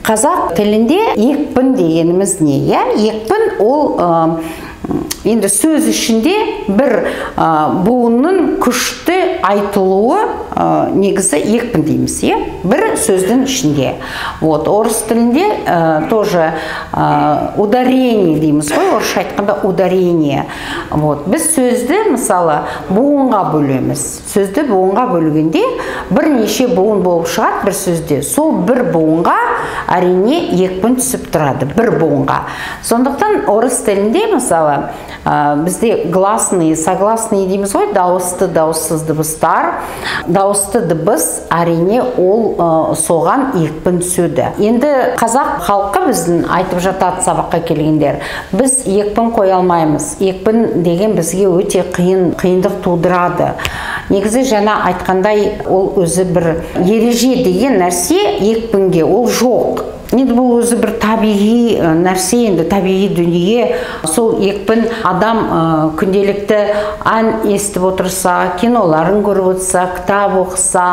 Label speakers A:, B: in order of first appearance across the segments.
A: Қазақ тілінде екпін дегеніміз не? Екпін ол енді сөз ішінде бір буынның күшті айтылуы негізі екпін дейміз, бір сөздің ішінде. Вот, орыс тілінде тоже ударение дейміз ғой, орысша айтқанда ударение. Вот, біз сөзді мысалы буынға бөлеміз. Сөзді буынға бөлгенде бірнеше буын болып шығады бір сөзде. Сол бір буынға әрине екпін түсіп тұрады, бір буынға. Сондықтан орыс тілінде мысалы бізде гласные, согласные дейміз ғой, дауысты, дауыссыз дыбыстар. Дауысты дыбыс әрине ол соған екпін түседі. Енді қазақ халқы біздің айтып жатады сабаққа келгендер. Біз екпін қоя алмаймыз. Екпін деген бізге өте қиындық тудырады. Негізі жаңа айтқандай ол өзі бір ереже деген нәрсе екпінге ол жоқ. Енді бұл өзі бір табиғи нәрсе, енді табиғи дүние. Сол екпін адам күнделікті ән естіп отырса, киноларын көріп отырса, кітап оқыса,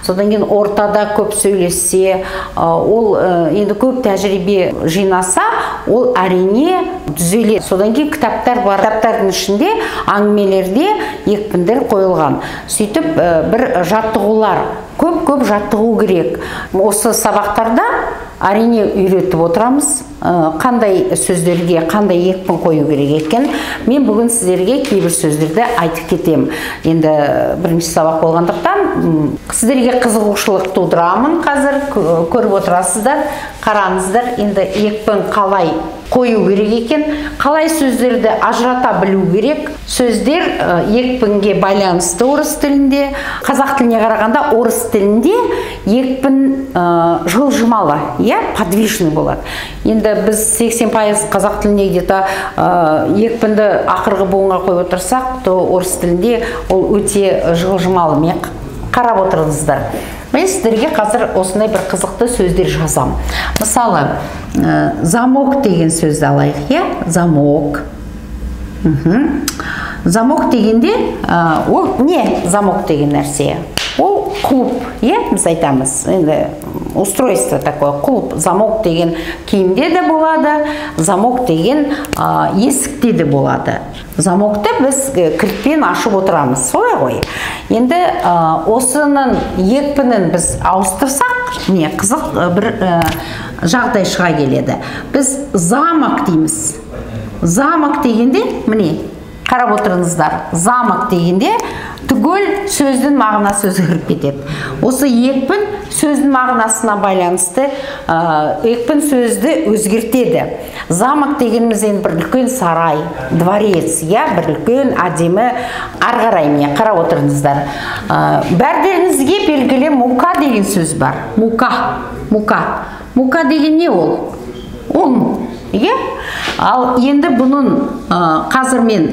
A: содан кейін ортада көп сөйлессе, ол енді көп тәжірибе жинаса, ол әрине түзеледі. Содан кейін кітаптар бар. Кітаптардың ішінде әңгімелерде екпіндер қойылған. Сөйтіп бір жаттығулар, көп жаттығу керек. Осы сабақтарда әрине үйретіп отырамыз, қандай сөздерге қандай екпін қою керек екен. Мен бүгін сіздерге кейбір сөздерді айтып кетем. Енді бірінші сабақ болғандықтан сіздерге қызығушылық тудырамын. Қазір көріп отырасыздар, қараңыздар, енді екпін қалай қою керек екен, қалай сөздерді ажырата білу керек. Сөздер екпінге байланысты орыс тілінде, қазақ тіліне қарағанда орыс тілінде екпін жылжымалы, подвижный болады. Енді біз 80% қазақ тілінде где-то екпінді ақырғы буынға қойып отырсақ, то орыс тілінде ол өте жылжымалы. Мен қарап отырыңыздар. Мен сіздерге қазір осындай бір қызықты сөздер жазам. Мысалы, замок деген сөзді алайық, замок. Замок дегенде, ол не замок деген нәрсе? Ол клуб, біз айтамыз. Енді устройство такое, клуб. Замок деген киімде де болады, замок деген есікте де болады. Замокты біз кілтпен ашып отырамыз, солай ғой. Енді осының екпінін біз ауыстырсақ, не қызық бір жағдай шыға келеді. Біз замок дейміз. Замок дегенде, міне, қарап отырыңыздар. Замок дегенде түгел сөздің мағынасы өзгеріп кетеді. Осы екпін сөздің мағынасына байланысты екпін сөзді өзгертеді. Замок дегеніміз енді бір үлкен сарай, дворец, бір үлкен әдемі ары қарай, міне қарап отырыңыздар. Бәрдеріңізге белгілі мука деген сөз бар. Мука деген не ол? Он. Ал енді бұның қазір мен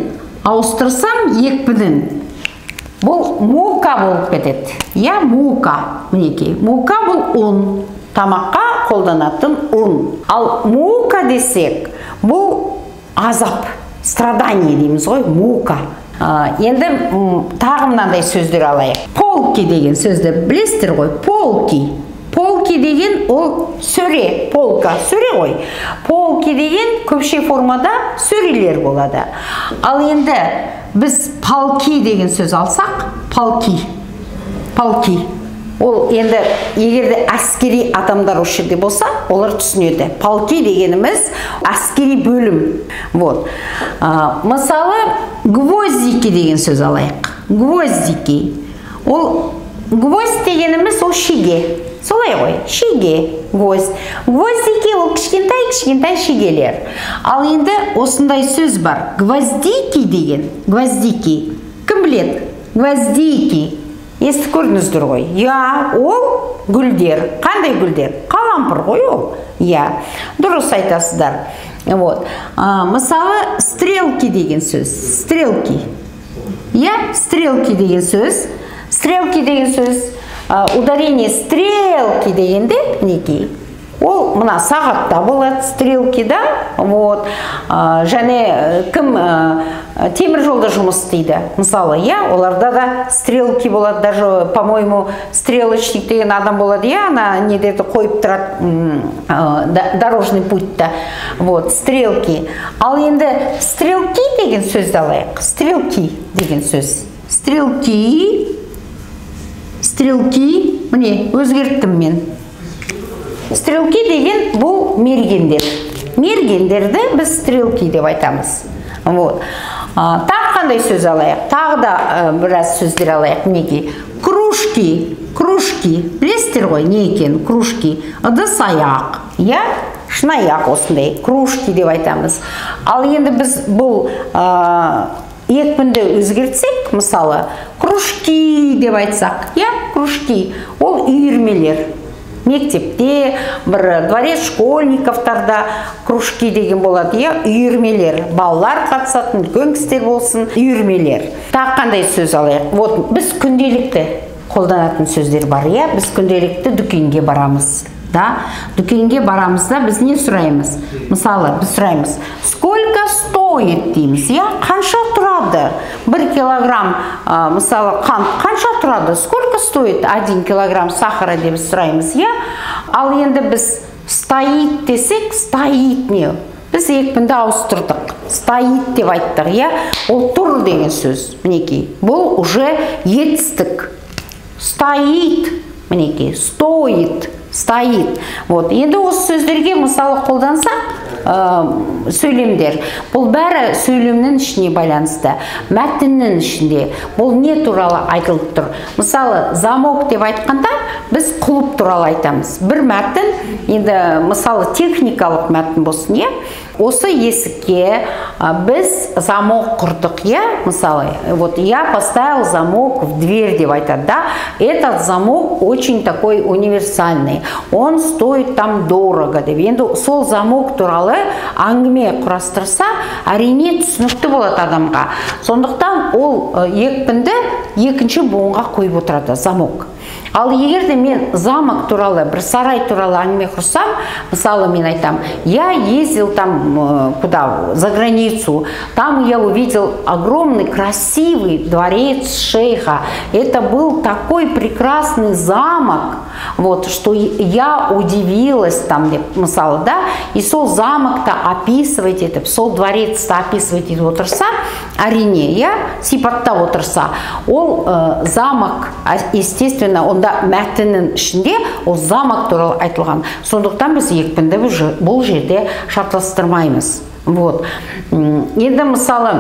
A: ауыстырсам екпінін, бұл мука болып кетеді. Мука. Мінекей. Мука бұл ұн. Тамаққа қолданатын ұн. Ал мука десек, бұл азап, страдание дейміз ғой, мука. Енді тағы мынандай сөздер алайық. Полки деген сөзді білесіздер ғой, полки. Полки деген ол сөре, полка, сөре ғой. Полки деген көпше формада сөрелер болады. Ал енді біз полки деген сөз алсақ, полки. Ол енді егерде әскери адамдар осы жерде болса, олар түсінеді. Полки дегеніміз әскери бөлім. Мысалы, гвоздики деген сөз алайық. Гвоздики. Ол гвоздь дегеніміз ол шеге. Солай ғой, шеге, гвоздь. Гвоздики ол кішкентай шегелер. Ал енді осындай сөз бар. Гвоздики деген. Гвоздики. Кім біледі? Гвоздики. Естіп көрдіңіздер ғой. Ол гүлдер. Қандай гүлдер? Қалампыр ғой ол. Дұрыс айтасыздар. Мысалы, стрелки деген сөз. Стрелки. Стрелки деген сөз. Стрелки деген сөз. Ударение стрелки дегенде, некей, ол мына сағатта болады стрелки, да, вот, және кім темір жолда жұмыс істейді, мысалы, оларда да стрелки болады, даже, по-моему, стрелочник деген адам болады, ана недерді қойып тұрады, дорожный путь-та, вот, стрелки. Ал енді стрелки деген сөзді алайық, стрелки деген сөз. Стрелки, міне, өзгерттім мен. Стрелки деген бұл мергендер. Мергендерді біз стрелки деп айтамыз. Вот. Тағы қандай сөз алайық? Тағы да біраз сөздер алайық. Мінеки, кружки, білесіздер ғой, не екен, кружки, ыдыс-аяқ, шыны-аяқ осындай, кружки деп айтамыз. Ал енді біз бұл екпінді өзгертсек, мысалы, кружки деп айтсақ, кружки, ол үйірмелер. Мектепте, бір дворец школьниковтарда кружки деген болады, үйірмелер. Балалар қатысатын, үлкен кісілер болсын, үйірмелер. Тағы қандай сөз алайық? Вот, біз күнделікті қолданатын сөздер бар, біз күнделікті дүкенге барамыз. Дүкенге барамызда біз не сұраймыз? Мысалы, біз сұраймыз, сколько стоит дейміз, қанша тұрады? 1 килограмм, мысалы, қант қанша тұрады? Сколько стоит 1 килограмм сахара деп сұраймыз, Ал енді біз стоит десек, стоит не? Біз екпінді ауыстырдық. Стоит деп айттық, ол тұр деген сөз. Мінекей, бұл уже етістік. Стоит, мінекей, стоит. Вот. Енді осы сөздерге мысалы қолдансақ, сөйлемдер. Бұл бәрі сөйлемнің ішіне байланысты, мәтіннің ішінде. Бұл не туралы айтылып тұр? Мысалы, замок деп айтқанда, біз құлып туралы айтамыз. Бір мәтін, енді мысалы техникалық мәтін болсын, осы есікке біз замок құрдық, мысалы, вот я поставил замок в дверь деп айтады, да? Этот замок очень такой универсальный, он стоит там дорого деп. Енді сол замок туралы әңгіме құрастырса, әрине түсінікті болады адамға. Сондықтан ол екпінді екінші буынға қойып отырады, замок. Ал егерде мен замок туралы, бір сарай туралы әңгіме құрсам, мысалы мен айтам, я ездил там куда, за границу, там я увидел огромный красивый дворец шейха. Это был такой прекрасный замок, вот, что я удивилась там, мысалы, да, и сол замок-то описывать это, сол дворец-то описывать это отырса, әрине, сипаттап отырса, ол замок, естественно, онда мәтіннің ішінде ол замок туралы айтылған. Сондықтан біз екпінді бұл жерде шарттастырмаймыз. Вот. Енді мысалы,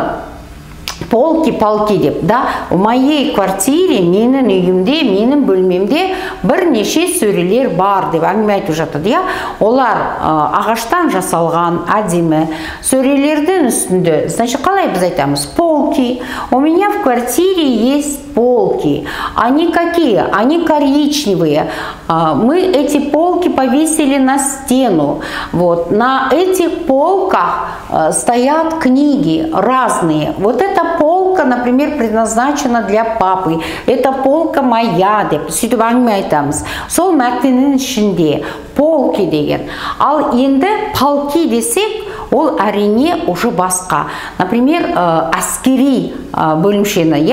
A: полки деп, да, в моей квартире, менің үйімде, менің бөлмемде бірнеше сөрелер бар деп әңгіме айтып жатады, олар ағаштан жасалған, әдемі сөрелердің үстінде, значит, қалай біз айтамыз? Полки. У меня в квартире есть полки. Они какие? Они коричневые. Мы эти полки повесили на стену. Вот. На этих полках стоят книги разные. Вот эта полка, например, предназначена для папы. Эта полка моя деп сөйтіп әңгіме айтамыз. Сол мәтіннің ішінде полки деген. Ал енді полки десек, ол әрине уже басқа. Например, әскери бөлімшені,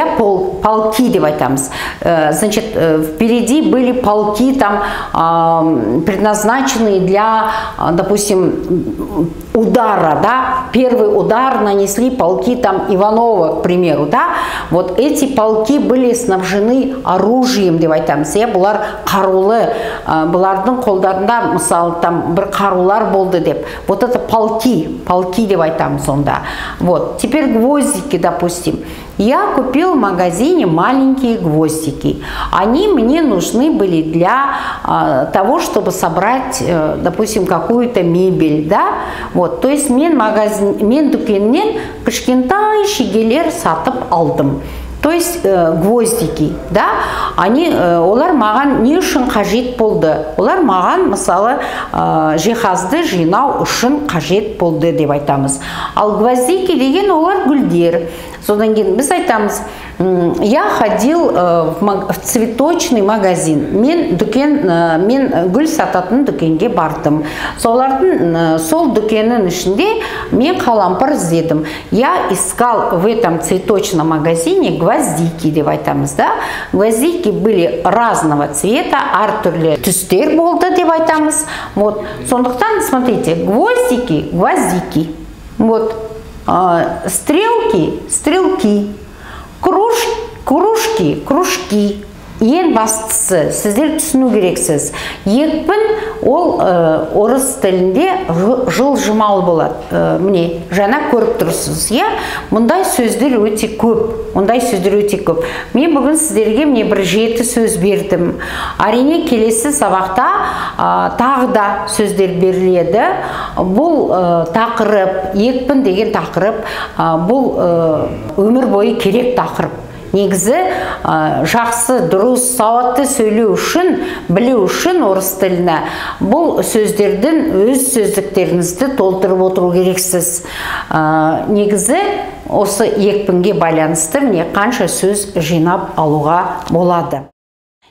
A: полки деп айтамыз. Значит, впереди были полки там предназначенные для, допустим, удара, да, первый удар нанесли полки там Иванова, к примеру, да, вот эти полки были снабжены оружием деп айтамыз, бұлар қарулы, бұлардың қолдарында, мысалы, там бір қарулар болды деп, вот это полки деп айтамыз онда. Вот, теперь гвоздики, допустим. Я купил в магазине маленькие гвоздики. Они мне нужны были для того, чтобы собрать, допустим, какую-то мебель, да? Вот, то есть мен дүкеннен кішкентай шегелер сатып алдым. То есть гвоздики, да, олар маған не үшін қажет болды? Олар маған, мысалы, жиһазды жинау үшін қажет болды деп айтамыз. Ал гвоздики деген олар гүлдер. Содан кейін біз айтамыз, Я ходил в цветочный магазин. Мен гүл сататын дүкенге бардым. Сол дүкеннің ішінде мен қалампыр іздедім. Я искал в этом цветочном магазине гвоздики, деп айтамыз да. Гвоздики были разного цвета, әртүрлі түстер болды, деп айтамыз. Вот. Сондықтан, смотрите, гвоздики. Вот. Стрелки. Кружки. Ең бастысы, сіздер түсіну керексіз. Екпін ол орыс тілінде жылжымалы болады. Міне, жаңа көріп тұрсыз, иә? Мұндай сөздер өте көп. Мен бүгін сіздерге бір 7 сөз бердім. Әрине, келесі сабақта тағы да сөздер беріледі. Бұл тақырып, екпін деген тақырып, бұл өмір бойы керек тақырып. Негізі жақсы, дұрыс, сауатты сөйлеу үшін, білу үшін орыс тіліне бұл сөздердің өз сөздіктеріңізді толтырып отыру керексіз. Негізі осы екпінге байланысты міне қанша сөз жинап алуға болады.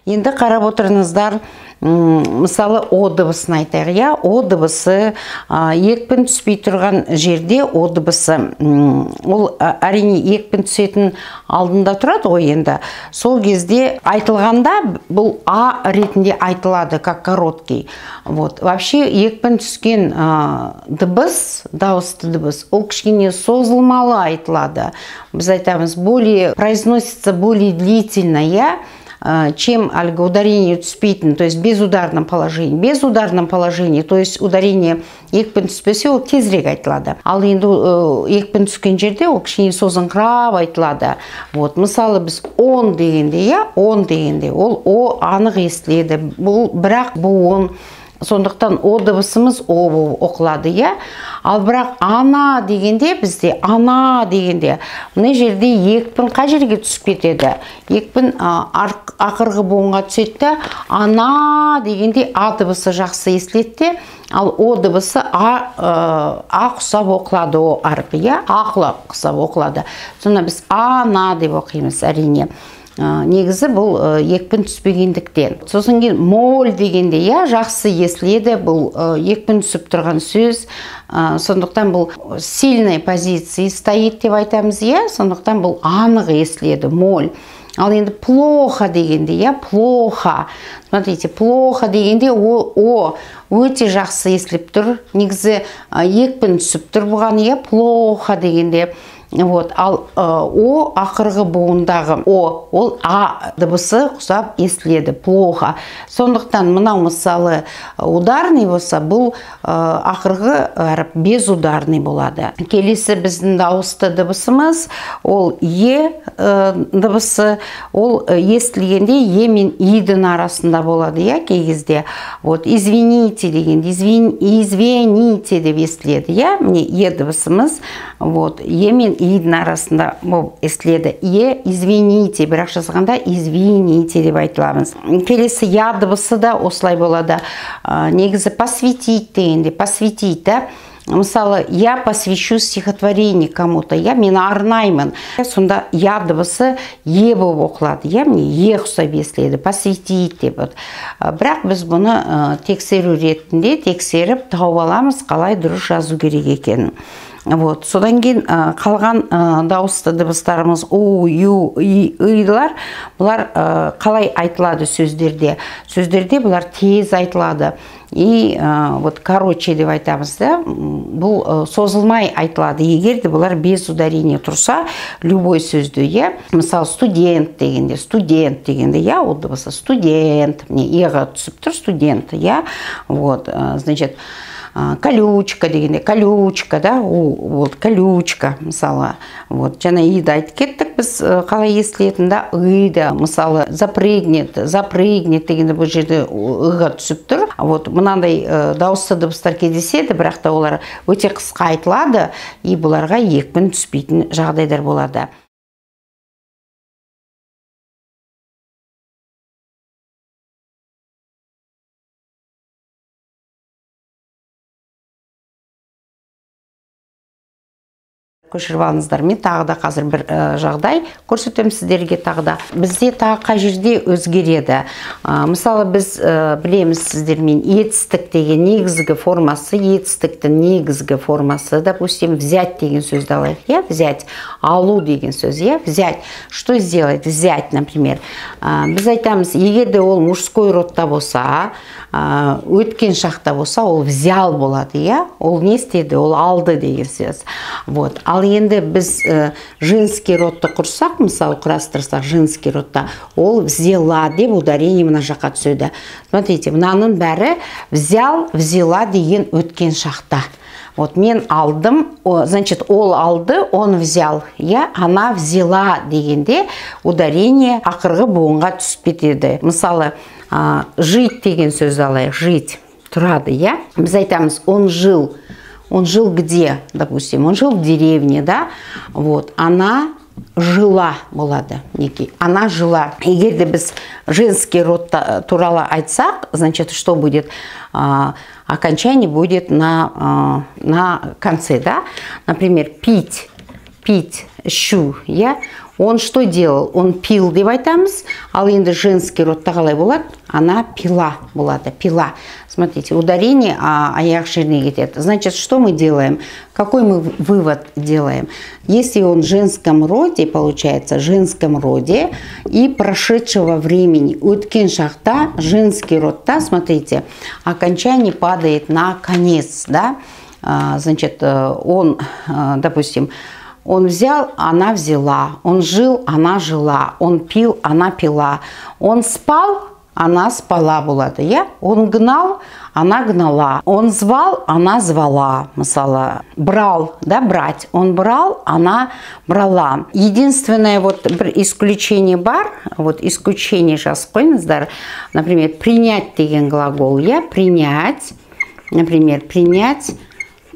A: Енді қарап отырыңыздар, мысалы о дыбысын айтайық, иә, о дыбысы екпін түспей тұрған жерде о дыбысы, ол әрине екпін түсетін алдында тұрады ғой енді. Сол кезде айтылғанда бұл а ретінде айтылады, как короткий. Вот. Вообще екпін түскен дыбыс, дауысты дыбыс, ол кішкене созылмалы айтылады. Біз айтамыз, произносится более длительно, я, чем ударение түспейтін, то есть безударном положении. Безударном положении, то есть ударение екпін түспесе, ол тезірек айтылады. Ал енді екпін түскен жерде ол кішкене созыңқырап айтылады. Вот, мысалы біз он дегенде, я, он дегенде, ол о анық естіледі. Бірақ бұл он. Сондықтан о дыбысымыз о оқылады, я. Ал бірақ ана дегенде, бізде ана дегенде, мына жерде екпін қай жерге түсіп кетеді? Екпін ақырғы буынға түседі, ана дегенде а дыбысы жақсы естіледі, ал о дыбысы а құсап оқылады, о әрпі, я, а құсап оқылады. Сонда біз ана деп оқимыз, әрине. Негізі бұл екпін түспегендіктен. Сосын кейін моль дегенде, я, жақсы естіледі, бұл екпін түсіп тұрған сөз. Сондықтан бұл сильной позиции стоит деп айтамыз, я, сондықтан бұл анық естіледі, моль. Ал енді плохо дегенде, я, плохо. Смотрите, плохо дегенде о өте жақсы естіліп тұр. Негізі екпін түсіп тұр бұған, я, плохо дегенде. Вот, ал о ақырғы буындағы о, ол а дыбысы құсап естіледі, плохо. Сондықтан мынау мысалы ударный болса, бұл ақырғы әріп безударный болады. Келесі біздің дауысты дыбысымыз, ол е дыбысы, ол естілгенде е мен идің арасында болады, я, кей кезде. Вот, извините дегенде, извините деп естіледі, я, міне е дыбысымыз, вот, е мен идің арасында естіледі. Е, извините, бірақ жазғанда извините деп айтыламыз. Келесі я дыбысы да осылай болады. Негізі посвятить дегенде, посвятить, да? Мысалы, я посвящу стихотворение кому-то, я, мен арнаймын. Сонда я дыбысы е болып оқылады, я, мне е құсап естіледі, посвятить деп. Бірақ біз бұны тексеру ретінде тексеріп тауып аламыз, қалай дұрыс жазу керек екенін. Вот. Содан кейін қалған дауысты дыбыстарымыз у, ю, ыйлар, бұлар қалай айтылады сөздерде? Сөздерде бұлар тез айтылады. И вот короче деп айтамыз, да? Бұл созылмай айтылады. Егер де бұлар без ударения тұрса, любой сөзді, я, мысалы студент дегенде, я, ол дыбысы студент, мне еға түсіп тұр, студент, я, вот, значит, колючка дегенде, колючка, да, вот, колючка, мысалы, вот, жаңа иді айтып кеттік, біз қалай естілетін, да, ыйда, мысалы, запрыгнет дегенде бұл жерде ыға түсіп тұр. Вот, мынандай дауысты дыбыстар кездеседі, бірақ та олар өте қысқа айтылады, и бұларға екпін түспейтін жағдайлар болады. көшіріп алыңыздар. Мен тағы да қазір бір жағдай көрсетемін сіздерге тағы да. Бізде тағы қай жерде өзгереді. Мысалы біз білеміз сіздермен етістік деген негізгі формасы, етістіктің негізгі формасы, допустим, взять деген сөзді алайық, иә, взять, алу деген сөз, иә, взять. Что сделать? Взять, например. Біз айтамыз, егер де ол мужской родта болса, өткен шақта болса, ол взял болады, иә, ол не істеді, ол алды деген сөз. Вот. Ал енді біз женский родты құрсақ, мысалы құрастырсақ женский родта, ол взяла деп ударение мына жаққа түседі. Смотрите, мынаның бәрі взял, взяла деген өткен шақта. Вот мен алдым, значит, ол алды, он взял. Я, она взяла дегенде ударение ақырғы буынға түсіп кетеді. Мысалы, жить деген сөз алайық, жить, тұрады, я. Біз айтамыз, он жил где, допустим, он жил в деревне, да, вот, она жила болады, неки, она жила. Егер де біз женский род туралы айтсақ, значит, что будет? Окончание будет на конце, да, например, пить, щу, я. Он что делал? Он пил деп айтамыз, ал енді женский родта қалай болады? Она пила болады, пила. Смотрите, ударение аяқ жеріне кетеді. Значит, что мы делаем? Какой мы вывод делаем? Если он в женском роде, получается, в женском роде и прошедшего времени, өткен шақта, женский родта, смотрите, окончание падает на конец, да? Значит, он, допустим, он взял, она взяла. Он жил, она жила. Он пил, она пила. Он спал, она спала болады, я. Он гнал, она гнала. Он звал, она звала. Мысалы, брал, да, брать. Он брал, она брала. Единственное вот бір исключение бар, вот исключение жазып қойыңыздар. Например, принять деген глагол, я. Принять, например, принять.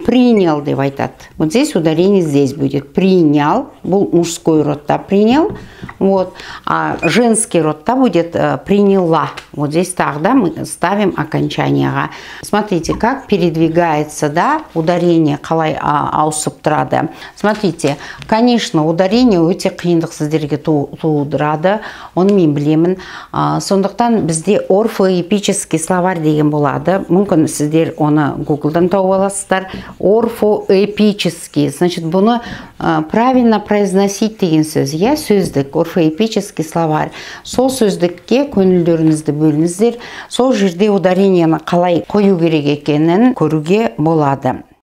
A: Принял деп айтады. Вот здесь ударение здесь будет. Принял. Был мужской родта принял. Вот. А женский родта будет приняла. Вот здесь тогда мы ставим окончание. Смотрите, как передвигается, да, ударение, қалай ауысып тұрады. Смотрите, конечно, ударение өте қиындық сіздерге тудырады. Оны мен білемін. Сондықтан бізде орфоэпический словарь деген болады. Мүмкін сіздер оны Google'дан тауып аласыздар. Орфоэпический, значит, бұны правильно произносить деген сөз, я, сөздік, орфоэпический словарь. Сол сөздікке көңілдеріңізді бөліңіздер, сол жерде ударениені қалай қою керек екенін көруге болады.